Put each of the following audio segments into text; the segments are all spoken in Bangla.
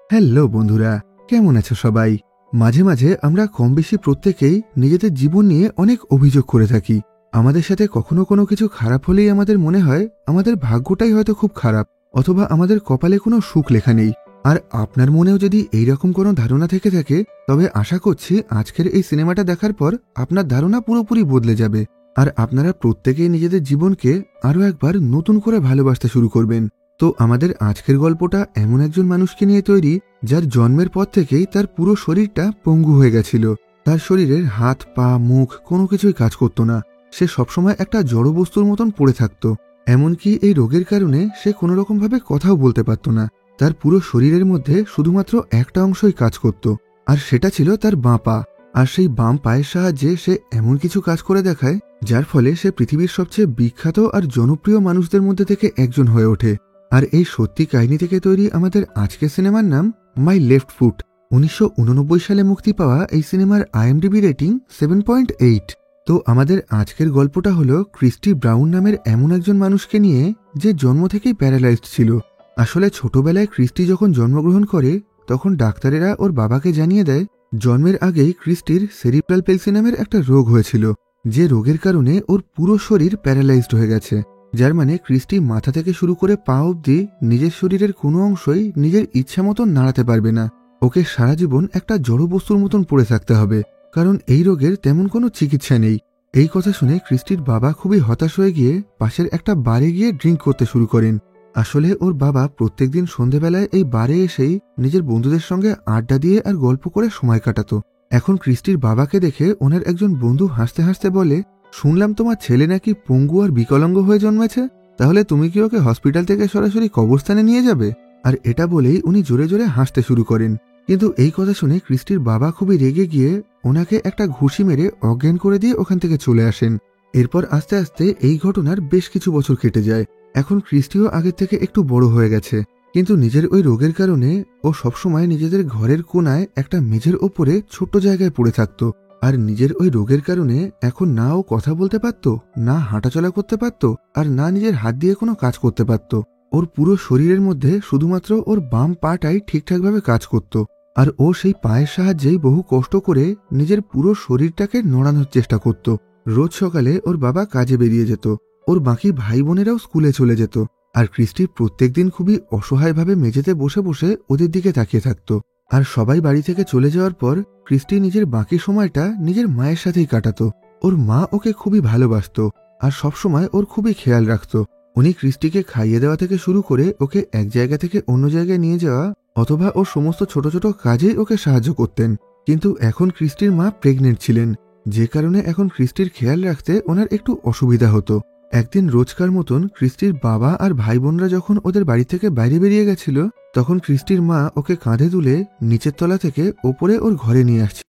হ্যালো বন্ধুরা, কেমন আছো সবাই? মাঝে মাঝে আমরা কম বেশি প্রত্যেকেই নিজেদের জীবন নিয়ে অনেক অভিযোগ করে থাকি। আমাদের সাথে কখনো কোনো কিছু খারাপ হলেই আমাদের মনে হয় আমাদের ভাগ্যটাই হয়তো খুব খারাপ, অথবা আমাদের কপালে কোনো সুখ লেখা নেই। আর আপনার মনেও যদি এইরকম কোনো ধারণা থেকে থাকে, তবে আশা করছি আজকের এই সিনেমাটা দেখার পর আপনার ধারণা পুরোপুরি বদলে যাবে, আর আপনারা প্রত্যেকেই নিজেদের জীবনকে আরও একবার নতুন করে ভালোবাসতে শুরু করবেন। তো আমাদের আজকের গল্পটা এমন একজন মানুষকে নিয়ে তৈরি, যার জন্মের পর থেকেই তার পুরো শরীরটা পঙ্গু হয়ে গেছিল। তার শরীরের হাত পা মুখ কোনো কিছুই কাজ করতো না। সে সবসময় একটা জড় বস্তুর মতন পড়ে থাকতো। এমনকি এই রোগের কারণে সে কোনো রকমভাবে কথাও বলতে পারত না। তার পুরো শরীরের মধ্যে শুধুমাত্র একটা অংশই কাজ করত, আর সেটা ছিল তার বাঁ পা। আর সেই বাম পায়ের সাহায্যে সে এমন কিছু কাজ করে দেখায়, যার ফলে সে পৃথিবীর সবচেয়ে বিখ্যাত আর জনপ্রিয় মানুষদের মধ্যে থেকে একজন হয়ে ওঠে। আর এই সত্যি কাহিনী থেকে তৈরি আমাদের আজকের সিনেমার নাম মাই লেফট ফুট। 1989 সালে মুক্তি পাওয়া এই সিনেমার IMDb রেটিং 7.8। তো আমাদের আজকের গল্পটা হলো ক্রিস্টি ব্রাউন নামের এমন একজন মানুষকে নিয়ে, যে জন্ম থেকেই প্যারালাইজড ছিল। আসলে ছোটবেলায় ক্রিস্টি যখন জন্মগ্রহণ করে, তখন ডাক্তারেরা ওর বাবাকে জানিয়ে দেয় জন্মের আগেই ক্রিস্টির সেরিব্রাল পেলসি নামের একটা রোগ হয়েছিল, যে রোগের কারণে ওর পুরো শরীর প্যারালাইজড হয়ে গেছে। যার মানে ক্রিস্টি মাথা থেকে শুরু করে পা অবধি নিজের শরীরের কোনো অংশই নিজের ইচ্ছা মতন নাড়াতে পারবে না। ওকে সারা জীবন একটা জড় বস্তুর মতন পড়ে থাকতে হবে, কারণ এই রোগের তেমন কোনো চিকিৎসা নেই। এই কথা শুনে ক্রিস্টির বাবা খুবই হতাশ হয়ে গিয়ে পাশের একটা বারে গিয়ে ড্রিঙ্ক করতে শুরু করেন। আসলে ওর বাবা প্রত্যেকদিন সন্ধেবেলায় এই বারে এসেই নিজের বন্ধুদের সঙ্গে আড্ডা দিয়ে আর গল্প করে সময় কাটাতো। এখন ক্রিস্টির বাবাকে দেখে ওনার একজন বন্ধু হাসতে হাসতে বলে, শুনলাম তোমার ছেলে নাকি পঙ্গু আর বিকলাঙ্গ হয়ে জন্মেছে, তাহলে তুমি কি ওকে হসপিটাল থেকে সরাসরি কবরস্থানে নিয়ে যাবে? আর এটা বলেই উনি জোরে জোরে হাসতে শুরু করেন। কিন্তু এই কথা শুনে ক্রিস্টির বাবা খুবই রেগে গিয়ে ওনাকে একটা ঘুষি মেরে অজ্ঞান করে দিয়ে ওখান থেকে চলে আসেন। এরপর আস্তে আস্তে এই ঘটনার বেশ কিছু বছর কেটে যায়। এখন ক্রিস্টিও আগের থেকে একটু বড় হয়ে গেছে, কিন্তু নিজের ওই রোগের কারণে ও সবসময় নিজেদের ঘরের কোনায় একটা মেঝের ওপরে ছোট্ট জায়গায় পড়ে থাকতো। আর নিজের ওই রোগের কারণে এখন না ও কথা বলতে পারত, না হাঁটাচলা করতে পারত, আর না নিজের হাত দিয়ে কোনো কাজ করতে পারত। ওর পুরো শরীরের মধ্যে শুধুমাত্র ওর বাম পাটাই ঠিকঠাকভাবে কাজ করত, আর ও সেই পায়ের সাহায্যেই বহু কষ্ট করে নিজের পুরো শরীরটাকে নড়ানোর চেষ্টা করত। রোজ সকালে ওর বাবা কাজে বেরিয়ে যেত, ওর বাকি ভাই বোনেরাও স্কুলে চলে যেত, আর ক্রিস্টি প্রত্যেকদিন খুবই অসহায়ভাবে মেঝেতে বসে বসে ওদের দিকে তাকিয়ে থাকত। আর সবাই বাড়ি থেকে চলে যাওয়ার পর ক্রিস্টি নিজের বাকি সময়টা নিজের মায়ের সাথেই কাটাতো। ওর মা ওকে খুবই ভালোবাসতো আর সবসময় ওর খুবই খেয়াল রাখত। উনি ক্রিস্টিকে খাইয়ে দেওয়া থেকে শুরু করে ওকে এক জায়গা থেকে অন্য জায়গায় নিয়ে যাওয়া অথবা ওর সমস্ত ছোট ছোট কাজেই ওকে সাহায্য করতেন। কিন্তু এখন ক্রিস্টির মা প্রেগনেন্ট ছিলেন, যে কারণে এখন ক্রিস্টির খেয়াল রাখতে ওনার একটু অসুবিধা হতো। একদিন রোজকার মতন ক্রিস্টির বাবা আর ভাই বোনরা যখন ওদের বাড়ি থেকে বাইরে বেরিয়ে গেছিল, তখন ক্রিস্টির মা ওকে কাঁধে তুলে নিচের তলা থেকে ওপরে ওর ঘরে নিয়ে আসছে।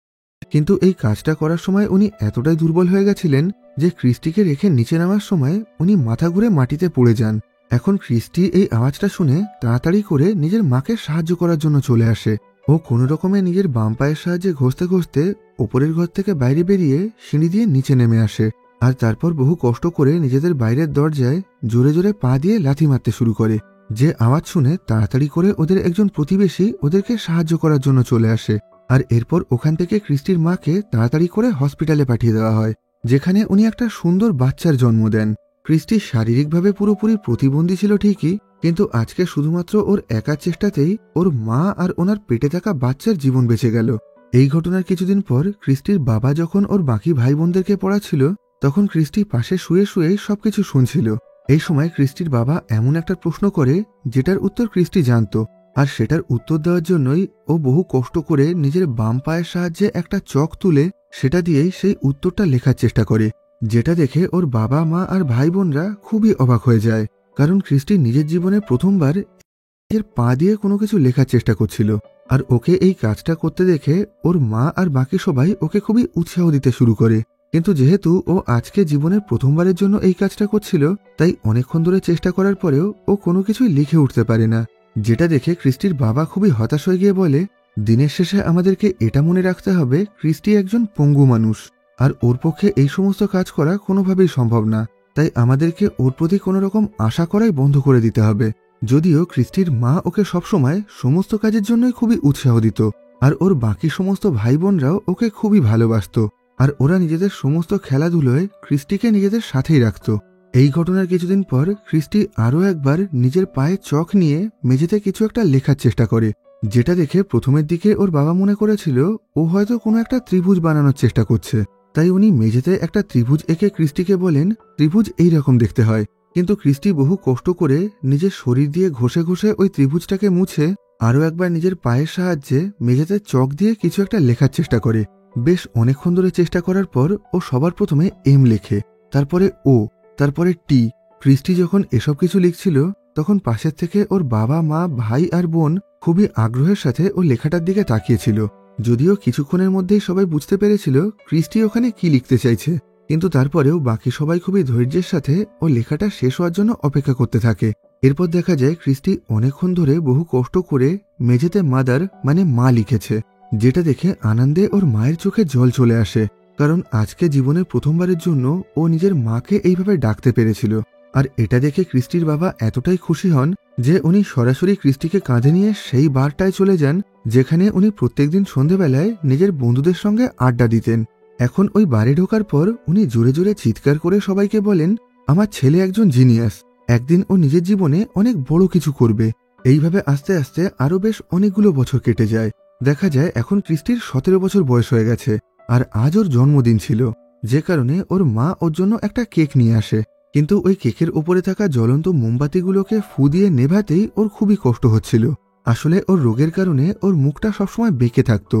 কিন্তু এই কাজটা করার সময় উনি এতটাই দুর্বল হয়ে গেছিলেন যে ক্রিস্টিকে রেখে নিচে নামার সময় উনি মাথা ঘুরে মাটিতে পড়ে যান। এখন ক্রিস্টি এই আওয়াজটা শুনে তাড়াতাড়ি করে নিজের মাকে সাহায্য করার জন্য চলে আসে। ও কোনো রকমে নিজের বাম পায়ের সাহায্যে ঘষতে ঘষতে ওপরের ঘর থেকে বাইরে বেরিয়ে সিঁড়ি দিয়ে নিচে নেমে আসে, আর তারপর বহু কষ্ট করে নিজেদের বাইরের দরজায় জোরে জোরে পা দিয়ে লাথি মারতে শুরু করে। যে আওয়াজ শুনে তাড়াতাড়ি করে ওদের একজন প্রতিবেশী ওদেরকে সাহায্য করার জন্য চলে আসে, আর এরপর ওখান থেকে ক্রিস্টির মাকে তাড়াতাড়ি করে হসপিটালে পাঠিয়ে দেওয়া হয়, যেখানে উনি একটা সুন্দর বাচ্চার জন্ম দেন। ক্রিস্টি শারীরিকভাবে পুরোপুরি প্রতিবন্ধী ছিল ঠিকই, কিন্তু আজকে শুধুমাত্র ওর একার চেষ্টাতেই ওর মা আর ওনার পেটে থাকা বাচ্চার জীবন বেঁচে গেল। এই ঘটনার কিছুদিন পর ক্রিস্টির বাবা যখন ওর বাকি ভাই বোনদেরকে পড়াচ্ছিল, তখন ক্রিস্টি পাশে শুয়ে শুয়ে সবকিছু শুনছিল। এই সময় ক্রিস্টির বাবা এমন একটা প্রশ্ন করে যেটার উত্তর ক্রিস্টি জানত, আর সেটার উত্তর দেওয়ার জন্যই ও বহু কষ্ট করে নিজের বাম পায়ের সাহায্যে একটা চক তুলে সেটা দিয়েই সেই উত্তরটা লেখার চেষ্টা করে, যেটা দেখে ওর বাবা মা আর ভাই বোনরা খুবই অবাক হয়ে যায়, কারণ ক্রিস্টি নিজের জীবনে প্রথমবার নিজের পা দিয়ে কোনো কিছু লেখার চেষ্টা করছিল। আর ওকে এই কাজটা করতে দেখে ওর মা আর বাকি সবাই ওকে খুবই উৎসাহ দিতে শুরু করে। কিন্তু যেহেতু ও আজকে জীবনের প্রথমবারের জন্য এই কাজটা করছিল, তাই অনেকক্ষণ ধরে চেষ্টা করার পরেও ও কোনো কিছুই লিখে উঠতে পারে না, যেটা দেখে ক্রিস্টির বাবা খুবই হতাশ হয়ে গিয়ে বলে, দিনের শেষে আমাদেরকে এটা মনে রাখতে হবে ক্রিস্টি একজন পঙ্গু মানুষ, আর ওর পক্ষে এই সমস্ত কাজ করা কোনোভাবেই সম্ভব না, তাই আমাদেরকে ওর প্রতি কোনো রকম আশা করাই বন্ধ করে দিতে হবে। যদিও ক্রিস্টির মা ওকে সবসময় সমস্ত কাজের জন্যই খুবই উৎসাহ দিত, আর ওর বাকি সমস্ত ভাই বোনরাও ওকে খুবই ভালোবাসত, আর ওরা নিজেদের সমস্ত খেলাধুলোয় ক্রিস্টিকে নিজেদের সাথেই রাখত। এই ঘটনার কিছুদিন পর ক্রিস্টি আরও একবার নিজের পায়ে চক নিয়ে মেঝেতে কিছু একটা লেখার চেষ্টা করে, যেটা দেখে প্রথমের দিকে ওর বাবা মনে করেছিল ও হয়তো কোনো একটা ত্রিভুজ বানানোর চেষ্টা করছে। তাই উনি মেঝেতে একটা ত্রিভুজ এঁকে ক্রিস্টিকে বলেন ত্রিভুজ এই রকম দেখতে হয়। কিন্তু ক্রিস্টি বহু কষ্ট করে নিজের শরীর দিয়ে ঘষে ঘষে ওই ত্রিভুজটাকে মুছে আরও একবার নিজের পায়ের সাহায্যে মেঝেতে চক দিয়ে কিছু একটা লেখার চেষ্টা করে। বেশ অনেকক্ষণ ধরে চেষ্টা করার পর ও সবার প্রথমে এম লেখে, তারপরে ও, তারপরে টি। ক্রিস্টি যখন এসব কিছু লিখছিল তখন পাশের থেকে ওর বাবা মা ভাই আর বোন খুবই আগ্রহের সাথে ও লেখাটার দিকে তাকিয়েছিল। যদিও কিছুক্ষণের মধ্যেই সবাই বুঝতে পেরেছিল ক্রিস্টি ওখানে কি লিখতে চাইছে, কিন্তু তারপরেও বাকি সবাই খুবই ধৈর্যের সাথে ও লেখাটা শেষ হওয়ার জন্য অপেক্ষা করতে থাকে। এরপর দেখা যায় ক্রিস্টি অনেকক্ষণ ধরে বহু কষ্ট করে মেঝেতে মাদার মানে মা লিখেছে, যেটা দেখে আনন্দে ওর মায়ের চোখে জল চলে আসে, কারণ আজকে জীবনের প্রথমবারের জন্য ও নিজের মাকে এইভাবে ডাকতে পেরেছিল। আর এটা দেখে ক্রিস্টির বাবা এতটাই খুশি হন যে উনি সরাসরি ক্রিস্টিকে কাঁধে নিয়ে সেই বারটায় চলে যান যেখানে উনি প্রত্যেকদিন সন্ধেবেলায় নিজের বন্ধুদের সঙ্গে আড্ডা দিতেন। এখন ওই বারে ঢোকার পর উনি জোরে জোরে চিৎকার করে সবাইকে বলেন, আমার ছেলে একজন জিনিয়াস, একদিন ও নিজের জীবনে অনেক বড় কিছু করবে। এইভাবে আস্তে আস্তে আরও বেশ অনেকগুলো বছর কেটে যায়। দেখা যায় এখন ক্রিস্টির 17 বছর বয়স হয়ে গেছে, আর আজ ওর জন্মদিন ছিল, যে কারণে ওর মা ওর জন্য একটা কেক নিয়ে আসে। কিন্তু ওই কেকের উপরে থাকা জ্বলন্ত মোমবাতিগুলোকে ফু দিয়ে নেভাতেই ওর খুবই কষ্ট হচ্ছিল। আসলে ওর রোগের কারণে ওর মুখটা সবসময় বেঁকে থাকত,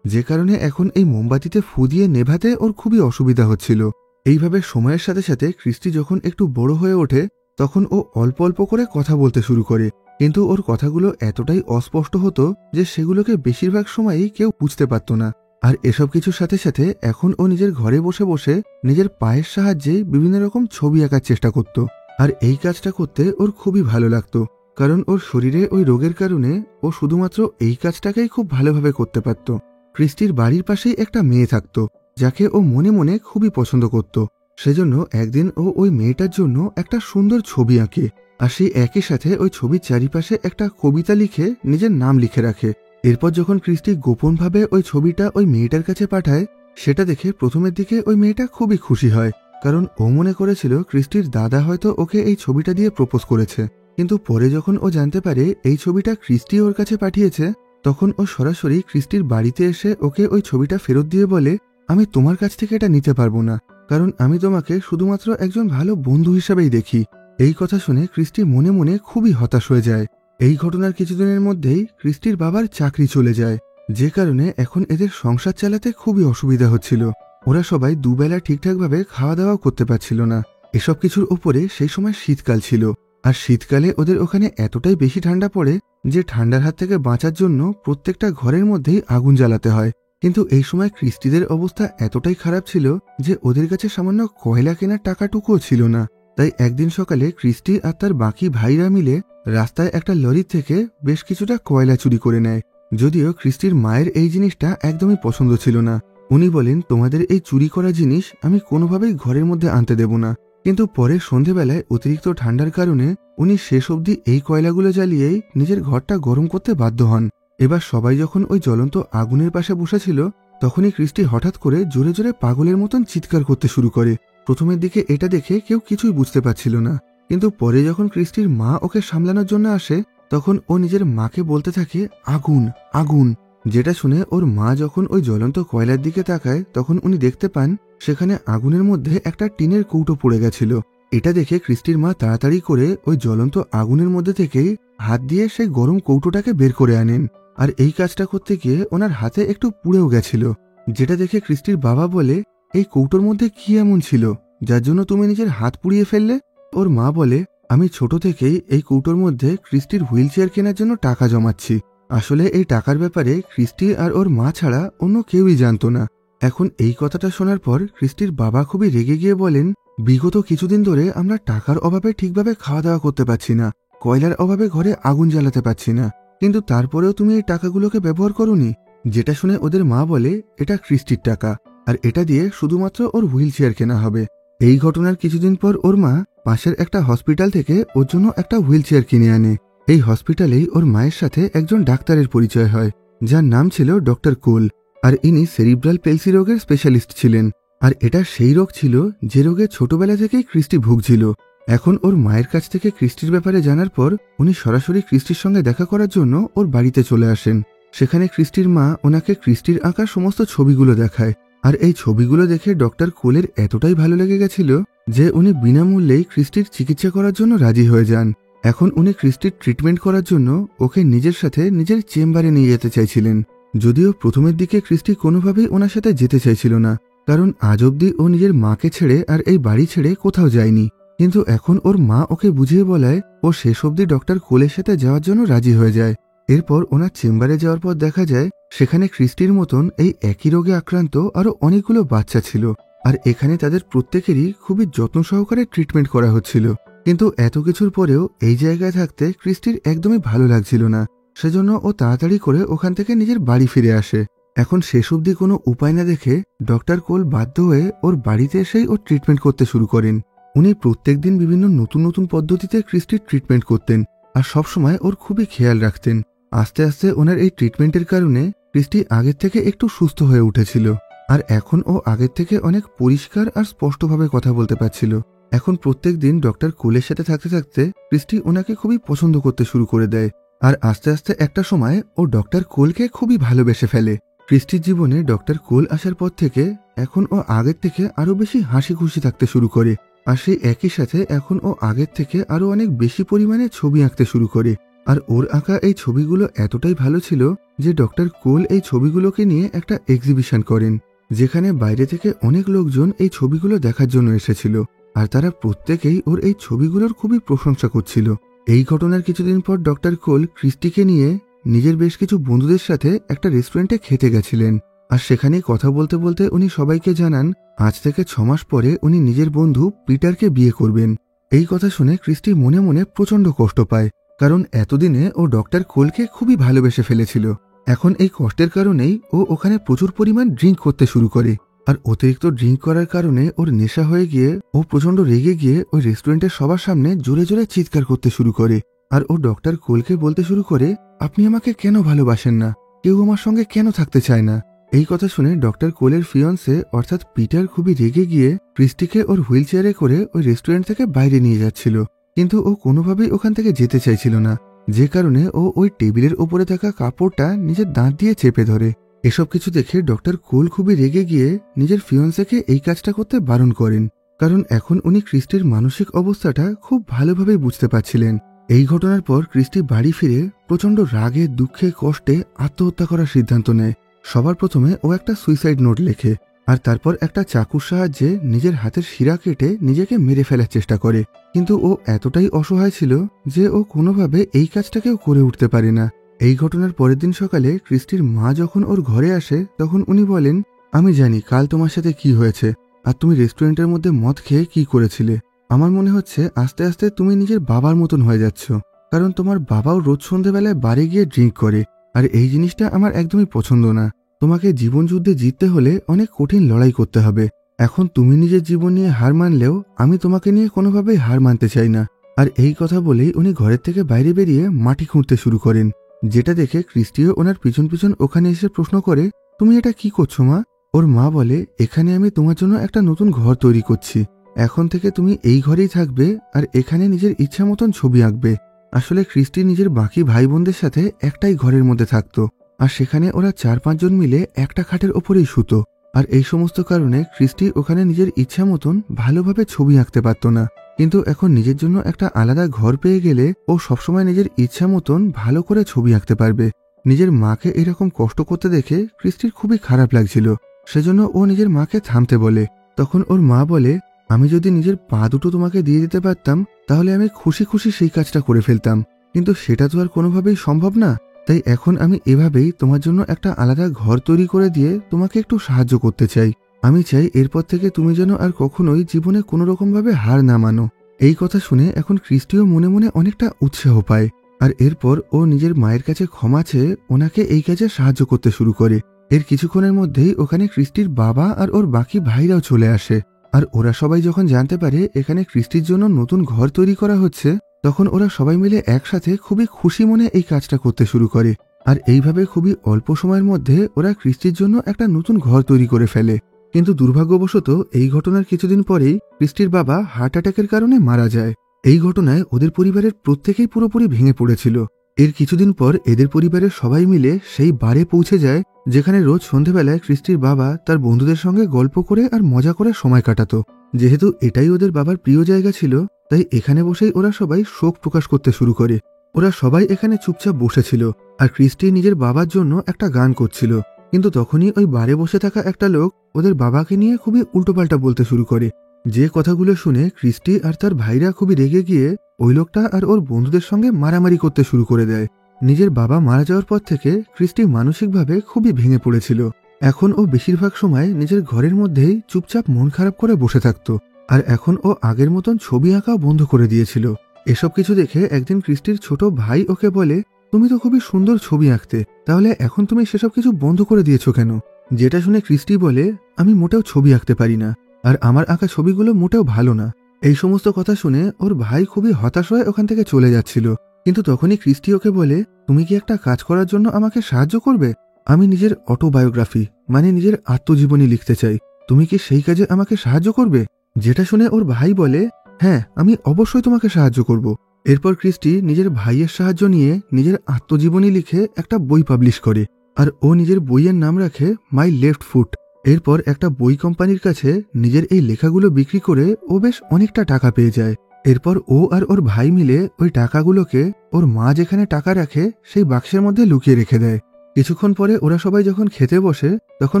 যে কারণে এখন এই মোমবাতিতে ফু দিয়ে নেভাতে ওর খুবই অসুবিধা হচ্ছিল। এইভাবে সময়ের সাথে সাথে ক্রিস্টি যখন একটু বড় হয়ে ওঠে তখন ও অল্প অল্প করে কথা বলতে শুরু করে, কিন্তু ওর কথাগুলো এতটাই অস্পষ্ট হতো যে সেগুলোকে বেশিরভাগ সময়ই কেউ বুঝতে পারত না। আর এসব কিছুর সাথে সাথে এখন ও নিজের ঘরে বসে বসে নিজের পায়ের সাহায্যে বিভিন্ন রকম ছবি আঁকার চেষ্টা করত। আর এই কাজটা করতে ওর খুবই ভালো লাগতো, কারণ ওর শরীরে ওই রোগের কারণে ও শুধুমাত্র এই কাজটাকেই খুব ভালোভাবে করতে পারত। ক্রিস্টির বাড়ির পাশেই একটা মেয়ে থাকত যাকে ও মনে মনে খুবই পছন্দ করত। সেজন্য একদিন ও ওই মেয়েটার জন্য একটা সুন্দর ছবি আঁকে, আর সেই একই সাথে ওই ছবির চারিপাশে একটা কবিতা লিখে নিজের নাম লিখে রাখে। এরপর যখন ক্রিস্টি গোপনভাবে ওই ছবিটা ওই মেয়েটার কাছে পাঠায়, সেটা দেখে প্রথমের দিকে ওই মেয়েটা খুবই খুশি হয়, কারণ ও মনে করেছিল ক্রিস্টির দাদা হয়তো ওকে এই ছবিটা দিয়ে প্রপোজ করেছে। কিন্তু পরে যখন ও জানতে পারে এই ছবিটা ক্রিস্টি ওর কাছে পাঠিয়েছে, তখন ও সরাসরি ক্রিস্টির বাড়িতে এসে ওকে ওই ছবিটা ফেরত দিয়ে বলে, আমি তোমার কাছ থেকে এটা নিতে পারবো না, কারণ আমি তোমাকে শুধুমাত্র একজন ভালো বন্ধু হিসাবেই দেখি। এই কথা শুনে ক্রিস্টি মনে মনে খুবই হতাশ হয়ে যায়। এই ঘটনার কিছুদিনের মধ্যেই ক্রিস্টির বাবার চাকরি চলে যায়, যে কারণে এখন এদের সংসার চালাতে খুবই অসুবিধা হচ্ছিল। ওরা সবাই দুবেলা ঠিকঠাকভাবে খাওয়া দাওয়া করতে পারছিল না। এসব কিছুর উপরে সেই সময় শীতকাল ছিল, আর শীতকালে ওদের ওখানে এতটাই বেশি ঠান্ডা পড়ে যে ঠান্ডার হাত থেকে বাঁচার জন্য প্রত্যেকটা ঘরের মধ্যেই আগুন জ্বালাতে হয়। কিন্তু এই সময় ক্রিস্টিদের অবস্থা এতটাই খারাপ ছিল যে ওদের কাছে সামান্য কয়লা কেনার টাকাটুকুও ছিল না। তাই একদিন সকালে ক্রিস্টি আর তার বাকি ভাইরা মিলে রাস্তায় একটা লরি থেকে বেশ কিছুটা কয়লা চুরি করে নেয়। যদিও ক্রিস্টির মায়ের এই জিনিসটা একদমই পছন্দ ছিল না। উনি বলেন, তোমাদের এই চুরি করা জিনিস আমি কোনোভাবেই ঘরের মধ্যে আনতে দেব না। কিন্তু পরে সন্ধেবেলায় অতিরিক্ত ঠান্ডার কারণে উনি শেষ অবধি এই কয়লাগুলো জ্বালিয়েই নিজের ঘরটা গরম করতে বাধ্য হন। এবার সবাই যখন ওই জ্বলন্ত আগুনের পাশে বসেছিল, তখনই ক্রিস্টি হঠাৎ করে জোরে জোরে পাগলের মতন চিৎকার করতে শুরু করে। প্রথমের দিকে এটা দেখে কেউ কিছুই বুঝতে পারছিল না, কিন্তু পরে যখন ক্রিস্টির মা ওকে সামলানোর জন্য আসে, তখন ও নিজের মাকে বলতে থাকে, আগুন আগুন। যেটা শুনে ওর মা যখন ওই জ্বলন্ত কয়লার দিকে তাকায়, তখন উনি দেখতে পান সেখানে আগুনের মধ্যে একটা টিনের কৌটো পড়ে গেছিল। এটা দেখে ক্রিস্টির মা তাড়াতাড়ি করে ওই জ্বলন্ত আগুনের মধ্যে থেকেই হাত দিয়ে সেই গরম কৌটোটাকে বের করে আনেন। আর এই কাজটা করতে গিয়ে ওনার হাতে একটু পুড়েও গেছিল, যেটা দেখে ক্রিস্টির বাবা বলে, এই কৌটোর মধ্যে কি এমন ছিল যার জন্য তুমি নিজের হাত পুড়িয়ে ফেললে? ওর মা বলে, আমি ছোট থেকেই এই কৌটোর মধ্যে ক্রিস্টির হুইল চেয়ার কেনার জন্য টাকা জমাচ্ছি। আসলে এই টাকার ব্যাপারে ক্রিস্টি আর ওর মা ছাড়া অন্য কেউই জানতো না। এখন এই কথাটা শোনার পর ক্রিস্টির বাবা খুবই রেগে গিয়ে বলেন, বিগত কিছুদিন ধরে আমরা টাকার অভাবে ঠিকভাবে খাওয়া দাওয়া করতে পারছি না, কয়লার অভাবে ঘরে আগুন জ্বালাতে পারছি না, কিন্তু তারপরেও তুমি এই টাকাগুলোকে ব্যবহার করোনি। যেটা শুনে ওদের মা বলে, এটা ক্রিস্টির টাকা, আর এটা দিয়ে শুধুমাত্র ওর হুইল চেয়ার কেনা হবে। এই ঘটনার কিছুদিন পর ওর মা পাশের একটা হসপিটাল থেকে ওর জন্য একটা হুইল চেয়ার কিনে আনে। এই হসপিটালেই ওর মায়ের সাথে একজন ডাক্তারের পরিচয় হয়, যার নাম ছিল ডক্টর কোল। আর ইনি সেরিব্রাল পেলসি রোগের স্পেশালিস্ট ছিলেন। আর এটা সেই রোগ ছিল যে রোগে ছোটবেলা থেকেই ক্রিস্টি ভুগছিল। এখন ওর মায়ের কাছ থেকে ক্রিস্টির ব্যাপারে জানার পর উনি সরাসরি ক্রিস্টির সঙ্গে দেখা করার জন্য ওর বাড়িতে চলে আসেন। সেখানে ক্রিস্টির মা ওনাকে ক্রিস্টির আঁকা সমস্ত ছবিগুলো দেখায়। আর এই ছবিগুলো দেখে ডক্টর কোলের এতটাই ভালো লেগে গেছিল যে উনি বিনামূল্যেই ক্রিস্টির চিকিৎসা করার জন্য রাজি হয়ে যান। এখন উনি ক্রিস্টির ট্রিটমেন্ট করার জন্য ওকে নিজের সাথে নিজের চেম্বারে নিয়ে যেতে চাইছিলেন। যদিও প্রথমের দিকে ক্রিস্টি কোনোভাবেই ওনার সাথে যেতে চাইছিল না, কারণ আজ অবধি ও নিজের মাকে ছেড়ে আর এই বাড়ি ছেড়ে কোথাও যায়নি। কিন্তু এখন ওর মা ওকে বুঝিয়ে বলায় ও শেষ অবধি ডক্টর কোলের সাথে যাওয়ার জন্য রাজি হয়ে যায়। এরপর ওনার চেম্বারে যাওয়ার পর দেখা যায় সেখানে ক্রিস্টির মতন এই একই রোগে আক্রান্ত আরও অনেকগুলো বাচ্চা ছিল। আর এখানে তাদের প্রত্যেকেরই খুবই যত্ন সহকারে ট্রিটমেন্ট করা হচ্ছিল। কিন্তু এত কিছুর পরেও এই জায়গায় থাকতে ক্রিস্টির একদমই ভালো লাগছিল না। সেজন্য ও তাড়াতাড়ি করে ওখান থেকে নিজের বাড়ি ফিরে আসে। এখন শেষ অবধি কোনো উপায় না দেখে ডক্টর কোল বাধ্য হয়ে ওর বাড়িতে এসেই ওর ট্রিটমেন্ট করতে শুরু করেন। উনি প্রত্যেকদিন বিভিন্ন নতুন নতুন পদ্ধতিতে ক্রিস্টির ট্রিটমেন্ট করতেন আর সবসময় ওর খুবই খেয়াল রাখতেন। আস্তে আস্তে ওনার এই ট্রিটমেন্টের কারণে ক্রিস্টি আগের থেকে একটু সুস্থ হয়ে উঠেছিল। আর এখন ও আগের থেকে অনেক পরিষ্কার আর স্পষ্টভাবে কথা বলতে পারছিল। এখন প্রত্যেক দিন ডক্টর কোলের সাথে থাকতে থাকতে ক্রিস্টি ওনাকে খুবই পছন্দ করতে শুরু করে দেয়। আর আস্তে আস্তে একটা সময় ও ডক্টর কোলকে খুবই ভালোবেসে ফেলে। ক্রিস্টির জীবনে ডক্টর কোল আসার পর থেকে এখন ও আগের থেকে আরও বেশি হাসি খুশি থাকতে শুরু করে। আর সেই একই সাথে এখন ও আগের থেকে আরও অনেক বেশি পরিমাণে ছবি আঁকতে শুরু করে। আর ওর আঁকা এই ছবিগুলো এতটাই ভালো ছিল যে ডক্টর কোল এই ছবিগুলোকে নিয়ে একটা এক্সিবিশন করেন, যেখানে বাইরে থেকে অনেক লোকজন এই ছবিগুলো দেখার জন্য এসেছিল। আর তারা প্রত্যেকেই ওর এই ছবিগুলোর খুবই প্রশংসা করছিল। এই ঘটনার কিছুদিন পর ডক্টর কোল ক্রিস্টিকে নিয়ে নিজের বেশ কিছু বন্ধুদের সাথে একটা রেস্টুরেন্টে খেতে গেছিলেন। আর সেখানেই কথা বলতে বলতে উনি সবাইকে জানান আজ থেকে 6 মাস পরে উনি নিজের বন্ধু পিটারকে বিয়ে করবেন। এই কথা শুনে ক্রিস্টি মনে মনে প্রচণ্ড কষ্ট পায়, কারণ এতদিনে ও ডক্টর কোলকে খুবই ভালোবেসে ফেলেছিল। এখন এই কষ্টের কারণেই ও ওখানে প্রচুর পরিমাণ ড্রিঙ্ক করতে শুরু করে। আর অতিরিক্ত ড্রিঙ্ক করার কারণে ওর নেশা হয়ে গিয়ে ও প্রচণ্ড রেগে গিয়ে ওই রেস্টুরেন্টের সবার সামনে জোরে জোরে চিৎকার করতে শুরু করে। আর ও ডক্টর কোলকে বলতে শুরু করে, আপনি আমাকে কেন ভালোবাসেন না, কেউ আমার সঙ্গে কেন থাকতে চায় না। এই কথা শুনে ডক্টর কোলের ফিয়ন্সে অর্থাৎ পিটার খুবই রেগে গিয়ে ক্রিস্টিকে ওর হুইল চেয়ারে করে ওই রেস্টুরেন্ট থেকে বাইরে নিয়ে যাচ্ছিল। কিন্তু ও কোনোভাবেই ওখান থেকে যেতে চাইছিল না, যে কারণে ও ওই টেবিলের ওপরে থাকা কাপড়টা নিজের দাঁত দিয়ে চেপে ধরে। এসব কিছু দেখে ডক্টর কোল খুবই রেগে গিয়ে নিজের ফিয়ন্সেকে এই কাজটা করতে বারণ করেন, কারণ এখন উনি ক্রিস্টির মানসিক অবস্থাটা খুব ভালোভাবে বুঝতে পারছিলেন। এই ঘটনার পর ক্রিস্টি বাড়ি ফিরে প্রচণ্ড রাগে দুঃখে কষ্টে আত্মহত্যা করার সিদ্ধান্ত নেয়। সবার প্রথমে ও একটা সুইসাইড নোট লেখে আর তারপর একটা চাকুর সাহায্যে নিজের হাতের শিরা কেটে নিজেকে মেরে ফেলার চেষ্টা করে। কিন্তু ও এতটাই অসহায় ছিল যে ও কোনোভাবে এই কাজটাকেও করে উঠতে পারে না। এই ঘটনার পরের দিন সকালে ক্রিস্টির মা যখন ওর ঘরে আসে তখন উনি বলেন, আমি জানি কাল তোমার সাথে কি হয়েছে আর তুমি রেস্টুরেন্টের মধ্যে মদ খেয়ে কি করেছিলে। আমার মনে হচ্ছে আস্তে আস্তে তুমি নিজের বাবার মতন হয়ে যাচ্ছ, কারণ তোমার বাবাও রোজ সন্ধ্যেবেলায় বাড়ি গিয়ে ড্রিঙ্ক করে। আর এই জিনিসটা আমার একদমই পছন্দ না। তোমাকে জীবন যুদ্ধে জিততে হলে অনেক কঠিন লড়াই করতে হবে। এখন তুমি নিজের জীবন নিয়ে হার মানলেও আমি তোমাকে নিয়ে কোনোভাবেই হার মানতে চাই না। আর এই কথা বলেই উনি ঘরের থেকে বাইরে বেরিয়ে মাটি খুঁড়তে শুরু করেন, যেটা দেখে ক্রিস্টিও ওনার পিছন পিছন ওখানে এসে প্রশ্ন করে, তুমি এটা কি করছো মা? ওর মা বলে, এখানে আমি তোমার জন্য একটা নতুন ঘর তৈরি করছি। এখন থেকে তুমি এই ঘরেই থাকবে আর এখানে নিজের ইচ্ছা মতন ছবি আঁকবে। আসলে ক্রিস্টি নিজের বাকি ভাই বোনদের সাথে একটাই ঘরের মধ্যে থাকতো আর সেখানে ওরা 4-5 জন মিলে একটা খাটের ওপরেই শুতো। আর এই সমস্ত কারণে ক্রিস্টি ওখানে নিজের ইচ্ছা মতন ভালোভাবে ছবি আঁকতে পারত না। কিন্তু এখন নিজের জন্য একটা আলাদা ঘর পেয়ে গেলে ও সবসময় নিজের ইচ্ছা মতন ভালো করে ছবি আঁকতে পারবে। নিজের মাকে এরকম কষ্ট করতে দেখে ক্রিস্টির খুবই খারাপ লাগছিল। সেজন্য ও নিজের মাকে থামতে বলে। তখন ওর মা বলে, আমি যদি নিজের পা দুটো তোমাকে দিয়ে দিতে পারতাম তাহলে আমি খুশি খুশি সেই কাজটা করে ফেলতাম, কিন্তু সেটা তো আর কোনোভাবেই সম্ভব না। তাই এখন আমি এভাবেই তোমার জন্য একটা আলাদা ঘর তৈরি করে দিয়ে তোমাকে একটু সাহায্য করতে চাই। আমি চাই এরপর থেকে তুমি যেন আর কখনোই জীবনে কোনো রকমভাবে হার না মানো। এই কথা শুনে এখন ক্রিস্টিও মনে মনে অনেকটা উৎসাহ পায়। আর এরপর ও নিজের মায়ের কাছে ক্ষমা চেয়ে ওনাকে এই কাজে সাহায্য করতে শুরু করে। এর কিছুক্ষণের মধ্যেই ওখানে ক্রিস্টির বাবা আর ওর বাকি ভাইরাও চলে আসে। আর ওরা সবাই যখন জানতে পারে এখানে ক্রিস্টির জন্য নতুন ঘর তৈরি করা হচ্ছে তখন ওরা সবাই মিলে একসাথে খুবই খুশি মনে এই কাজটা করতে শুরু করে। আর এইভাবে খুবই অল্প সময়ের মধ্যে ওরা ক্রিস্টির জন্য একটা নতুন ঘর তৈরি করে ফেলে। কিন্তু দুর্ভাগ্যবশত এই ঘটনার কিছুদিন পরেই ক্রিস্টির বাবা হার্ট অ্যাটাকের কারণে মারা যায়। এই ঘটনায় ওদের পরিবারের প্রত্যেকেই পুরোপুরি ভেঙে পড়েছিল। এর কিছুদিন পর এদের পরিবারের সবাই মিলে সেই বারে পৌঁছে যায় যেখানে রোজ সন্ধেবেলায় ক্রিস্টির বাবা তার বন্ধুদের সঙ্গে গল্প করে আর মজা করে সময় কাটাতো। যেহেতু এটাই ওদের বাবার প্রিয় জায়গা ছিল, তাই এখানে বসেই ওরা সবাই শোক প্রকাশ করতে শুরু করে। ওরা সবাই এখানে চুপচাপ বসেছিল আর ক্রিস্টি নিজের বাবার জন্য একটা গান করছিল। কিন্তু তখনই ওই বারে বসে থাকা একটা লোক ওদের বাবাকে নিয়ে খুবই উল্টোপাল্টা বলতে শুরু করে। যে কথাগুলো শুনে ক্রিস্টি আর তার ভাইরা খুবই রেগে গিয়ে ওই লোকটা আর ওর বন্ধুদের সঙ্গে মারামারি করতে শুরু করে দেয়। নিজের বাবা মারা যাওয়ার পর থেকে ক্রিস্টি মানসিকভাবে খুবই ভেঙে পড়েছিল। এখন ও বেশিরভাগ সময় নিজের ঘরের মধ্যেই চুপচাপ মন খারাপ করে বসে থাকত। আর এখন ও আগের মতন ছবি আঁকাও বন্ধ করে দিয়েছিল। এসব কিছু দেখে একদিন ক্রিস্টির ছোট ভাই ওকে বলে, তুমি তো খুবই সুন্দর ছবি আঁকতে, তাহলে এখন তুমি সেসব কিছু বন্ধ করে দিয়েছো কেন? যেটা শুনে ক্রিস্টি বলে, আমি মোটেও ছবি আঁকতে পারি না, আর আমার আঁকা ছবিগুলো মোটেও ভালো না। এই সমস্ত কথা শুনে ওর ভাই খুবই হতাশ হয়ে ওখান থেকে চলে যাচ্ছিল। কিন্তু তখনই ক্রিস্টি ওকে বলে, তুমি কি একটা কাজ করার জন্য আমাকে সাহায্য করবে? আমি নিজের অটোবায়োগ্রাফি মানে নিজের আত্মজীবনী লিখতে চাই, তুমি কি সেই কাজে আমাকে সাহায্য করবে? যেটা শুনে ওর ভাই বলে, হ্যাঁ, আমি অবশ্যই তোমাকে সাহায্য করব। এরপর ক্রিস্টি নিজের ভাইয়ের সাহায্য নিয়ে নিজের আত্মজীবনী লিখে একটা বই পাবলিশ করে, আর ও নিজের বইয়ের নাম রাখে মাই লেফট ফুট। এরপর একটা বই কোম্পানির কাছে নিজের এই লেখাগুলো বিক্রি করে ও বেশ অনেকটা টাকা পেয়ে যায়। এরপর ও আর ওর ভাই মিলে ওই টাকাগুলোকে ওর মা যেখানে টাকা রাখে সেই বাক্সের মধ্যে লুকিয়ে রেখে দেয়। কিছুক্ষণ পরে ওরা সবাই যখন খেতে বসে, তখন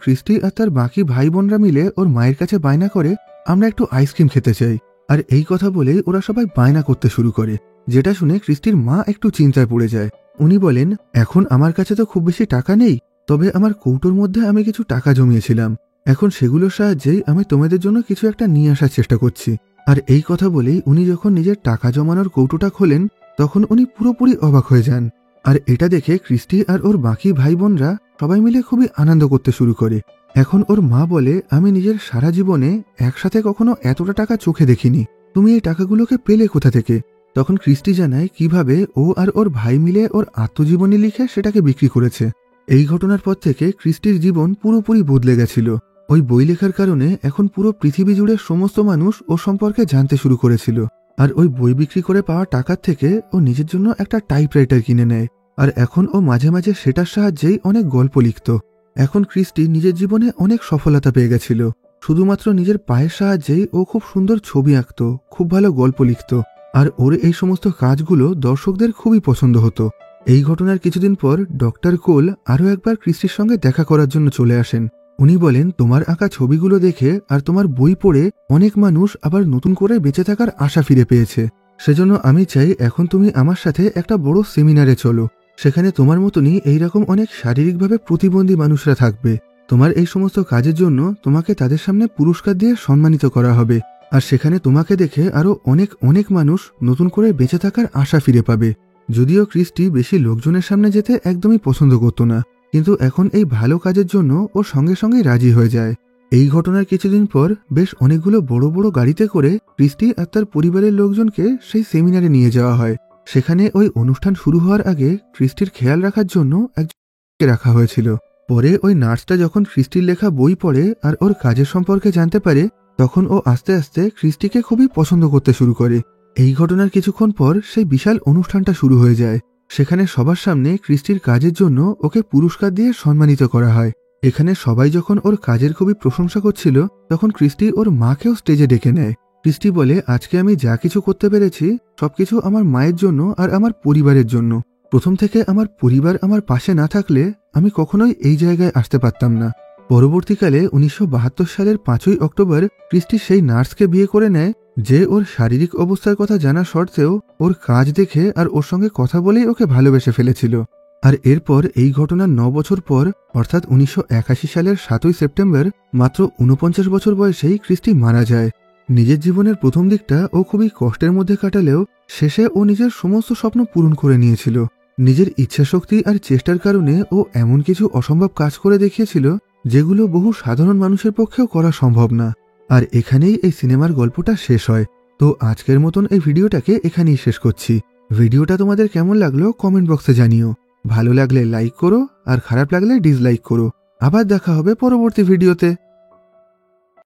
ক্রিস্টি আর তার বাকি ভাই বোনরা মিলে ওর মায়ের কাছে বায়না করে, আমরা একটু আইসক্রিম খেতে চাই। আর এই কথা বলেই ওরা সবাই বায়না করতে শুরু করে। যেটা শুনে ক্রিস্টির মা একটু চিন্তায় পড়ে যায়। উনি বলেন, এখন আমার কাছে তো খুব বেশি টাকা নেই, তবে আমার কৌটোর মধ্যে আমি কিছু টাকা জমিয়েছিলাম, এখন সেগুলোর সাহায্যেই আমি তোমাদের জন্য কিছু একটা নিয়ে আসার চেষ্টা করছি। আর এই কথা বলেই উনি যখন নিজের টাকা জমানোর কৌটোটা খোলেন, তখন উনি পুরোপুরি অবাক হয়ে যান। আর এটা দেখে ক্রিস্টি আর ওর বাকি ভাই বোনরা সবাই মিলে খুবই আনন্দ করতে শুরু করে। এখন ওর মা বলে, আমি নিজের সারা জীবনে একসাথে কখনো এতটা টাকা চোখে দেখিনি, তুমি এই টাকাগুলোকে পেলে কোথা থেকে? তখন ক্রিস্টি জানায় কিভাবে ও আর ওর ভাই মিলে ওর আত্মজীবনী লিখে সেটাকে বিক্রি করেছে। এই ঘটনার পর থেকে ক্রিস্টির জীবন পুরোপুরি বদলে গেছিল। ওই বই লেখার কারণে এখন পুরো পৃথিবী জুড়ে সমস্ত মানুষ ও সম্পর্কে জানতে শুরু করেছিল। আর ওই বই বিক্রি করে পাওয়া টাকার থেকে ও নিজের জন্য একটা টাইপরাইটার কিনে নেয়। আর এখন ও মাঝে মাঝে সেটার সাহায্যেই অনেক গল্প লিখত। এখন ক্রিস্টি নিজের জীবনে অনেক সফলতা পেয়ে গেছিল। শুধুমাত্র নিজের পায়ের সাহায্যেই ও খুব সুন্দর ছবি আঁকত, খুব ভালো গল্প লিখত, আর ওর এই সমস্ত কাজগুলো দর্শকদের খুবই পছন্দ হতো। এই ঘটনার কিছুদিন পর ডক্টর কোল আরও একবার ক্রিস্টির সঙ্গে দেখা করার জন্য চলে আসেন। উনি বলেন, তোমার আঁকা ছবিগুলো দেখে আর তোমার বই পড়ে অনেক মানুষ আবার নতুন করে বেঁচে থাকার আশা ফিরে পেয়েছে। সেজন্য আমি চাই এখন তুমি আমার সাথে একটা বড় সেমিনারে চলো। সেখানে তোমার মতনই এইরকম অনেক শারীরিকভাবে প্রতিবন্ধী মানুষরা থাকবে। তোমার এই সমস্ত কাজের জন্য তোমাকে তাদের সামনে পুরস্কার দিয়ে সম্মানিত করা হবে। আর সেখানে তোমাকে দেখে আরও অনেক অনেক মানুষ নতুন করে বেঁচে থাকার আশা ফিরে পাবে। যদিও ক্রিস্টি বেশি লোকজনের সামনে যেতে একদমই পছন্দ করত না, কিন্তু এখন এই ভালো কাজের জন্য ও সঙ্গে সঙ্গেই রাজি হয়ে যায়। এই ঘটনার কিছুদিন পর বেশ অনেকগুলো বড় বড় গাড়িতে করে ক্রিস্টি আর তার পরিবারের লোকজনকে সেই সেমিনারে নিয়ে যাওয়া হয়। সেখানে ওই অনুষ্ঠান শুরু হওয়ার আগে ক্রিস্টির খেয়াল রাখার জন্য একজনকে রাখা হয়েছিল। পরে ওই নার্সটা যখন ক্রিস্টির লেখা বই পড়ে আর ওর কাজের সম্পর্কে জানতে পারে, তখন ও আস্তে আস্তে ক্রিস্টিকে খুবই পছন্দ করতে শুরু করে। এই ঘটনার কিছুক্ষণ পর সেই বিশাল অনুষ্ঠানটা শুরু হয়ে যায়। সেখানে সবার সামনে ক্রিস্টির কাজের জন্য ওকে পুরস্কার দিয়ে সম্মানিত করা হয়। এখানে সবাই যখন ওর কাজের খুবই প্রশংসা করছিল, তখন ক্রিস্টি ওর মাকেও স্টেজে ডেকে নেয়। ক্রিস্টি বলে, আজকে আমি যা কিছু করতে পেরেছি সবকিছু আমার মায়ের জন্য আর আমার পরিবারের জন্য। প্রথম থেকে আমার পরিবার আমার পাশে না থাকলে আমি কখনোই এই জায়গায় আসতে পারতাম না। পরবর্তীকালে 1972 সালের 5ই অক্টোবর ক্রিস্টি সেই নার্সকে বিয়ে করে নেয়, যে ওর শারীরিক অবস্থার কথা জানা সত্ত্বেও ওর কাজ দেখে আর ওর সঙ্গে কথা বলেই ওকে ভালোবেসে ফেলেছিল। আর এরপর এই ঘটনার 9 বছর পর অর্থাৎ 1981 সালের 7ই সেপ্টেম্বর মাত্র 49 বছর বয়সেই ক্রিস্টি মারা যায়। নিজের জীবনের প্রথম দিকটা ও খুবই কষ্টের মধ্যে কাটালেও শেষে ও নিজের সমস্ত স্বপ্ন পূরণ করে নিয়েছিল। নিজের ইচ্ছাশক্তি আর চেষ্টার কারণে ও এমন কিছু অসম্ভব কাজ করে দেখিয়েছিল যেগুলো বহু সাধারণ মানুষের পক্ষেও করা সম্ভব না। আর এখানেই এই সিনেমার গল্পটা শেষ হয়। তো আজকের মতন এই ভিডিওটাকে এখানেই শেষ করছি। ভিডিওটা তোমাদের কেমন লাগলো কমেন্ট বক্সে জানিও। ভালো লাগলে লাইক করো আর খারাপ লাগলে ডিসলাইক করো। আবার দেখা হবে পরবর্তী ভিডিওতে।